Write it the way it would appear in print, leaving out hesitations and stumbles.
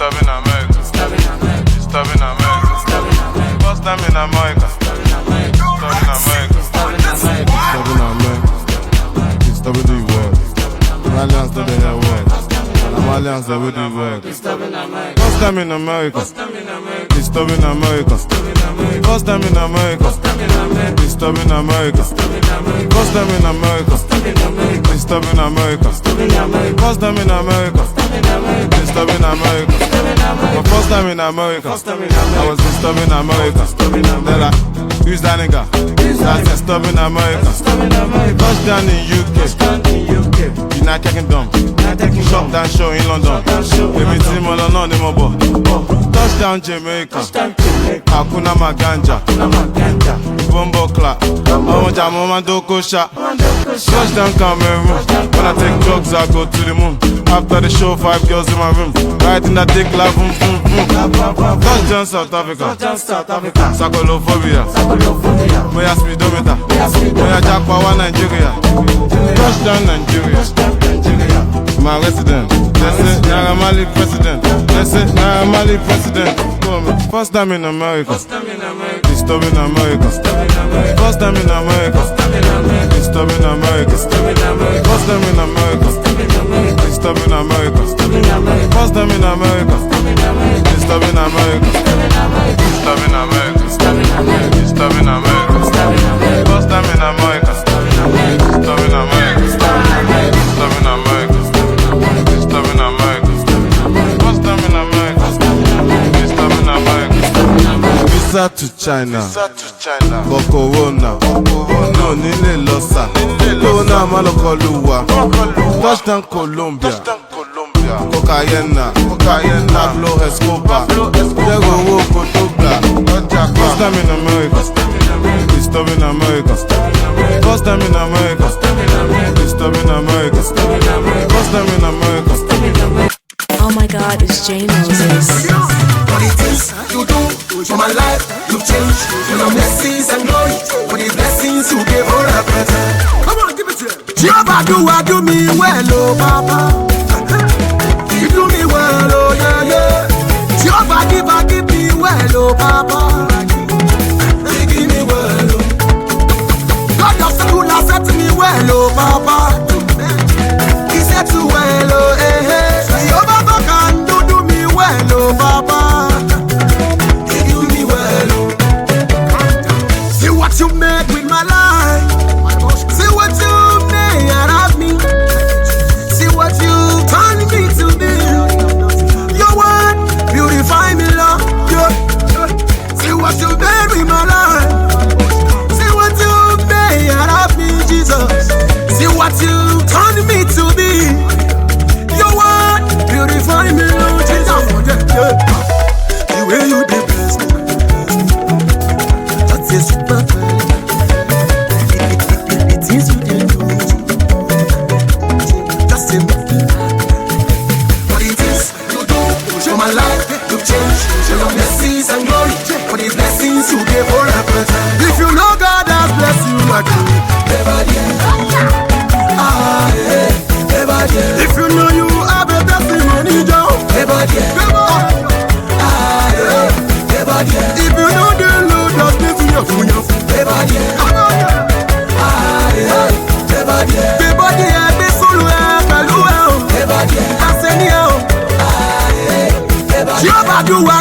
stop in America. Stop in America. Stop in America. Stop in America. First time in America. Stop in America. Stop in America. Stop in America. Stop in America. Stop in the world. Malians to the hell world. Malians to the world. Stop in America. First time in America. Stop in America. Stop in America. Stop in America. First time in America. Stop in America. Stop in America. Stop in America. First time in America. Stop in America. Stop in America. Stop in America. First time in America. Stop in America. Stop in America. Stop in America. First time in America. I was stop in America. They're like, who's that nigga? I said stop in America. Touchdown in UK. United Kingdom. Shop down show in London. Every team all on the mobile. Touchdown Jamaica. Hakuna Maganja. Bombo clap. Omoja mama doko shot. Touchdown Cameroon. When I take drugs I go to the moon. After the show 5 girls in my room. Riding that dick like boom boom boom. Touchdown South Africa. Sakolophobia. Moya speedometer. Moya Jackpot Nigeria. Touchdown Nigeria. My resident. Let's say Naira Marley president. Let's say Naira Marley president. First time in America. Stop in America. Stop in America. First time in America. Stop in America. First time in America. Stop in America. First time in America. Stop in America. Stop in America. Stop in America. Stop in America. First time in America. Stop in America. Stop in America. Stop in America. Stop in America. Stop in America. First time in America. Stop in America. Visa to China. For Corona. No nile losa. Corona malokoluwa. Touchdown Colombia. Cocaína. Pablo Escobar. Diego Wokotobla. First time in America. Stop in America. First time in America. Stop in America. First time in America. Oh my God, it's J Moses. For the things you do for my life, you change. For your blessings and glory, for the blessings you give all a present. Come on, give it to him. Jehovah do me well, oh Papa. You do me well, oh yeah, yeah. Jehovah give me well, oh Papa. You give me well, oh. God of school has said to me well, oh Papa. He said to well, oh eh eh. Jehovah can do me well, oh Papa. You do me well, oh. See what you made with my life. See what you made out of me. See what you turned me to be. Your word beautify me, Lord. See what you made with my life. See what you made out of me, Jesus. See what you turned me to be. Your word beautify me, Lord Jesus. The way you did bless me, that is super. It is you did do me. Just say me. For the things you do, show my life, you change. Show your blessings and glory. For the blessings you give all a present. If you know God has blessed you, like you never did. Never did. If you know you have a testimony, Joe, never did. Never did. If you know the Lord has blessed you, never did. Never did. Everybody has been solo, never did. Never did. Jehovah do what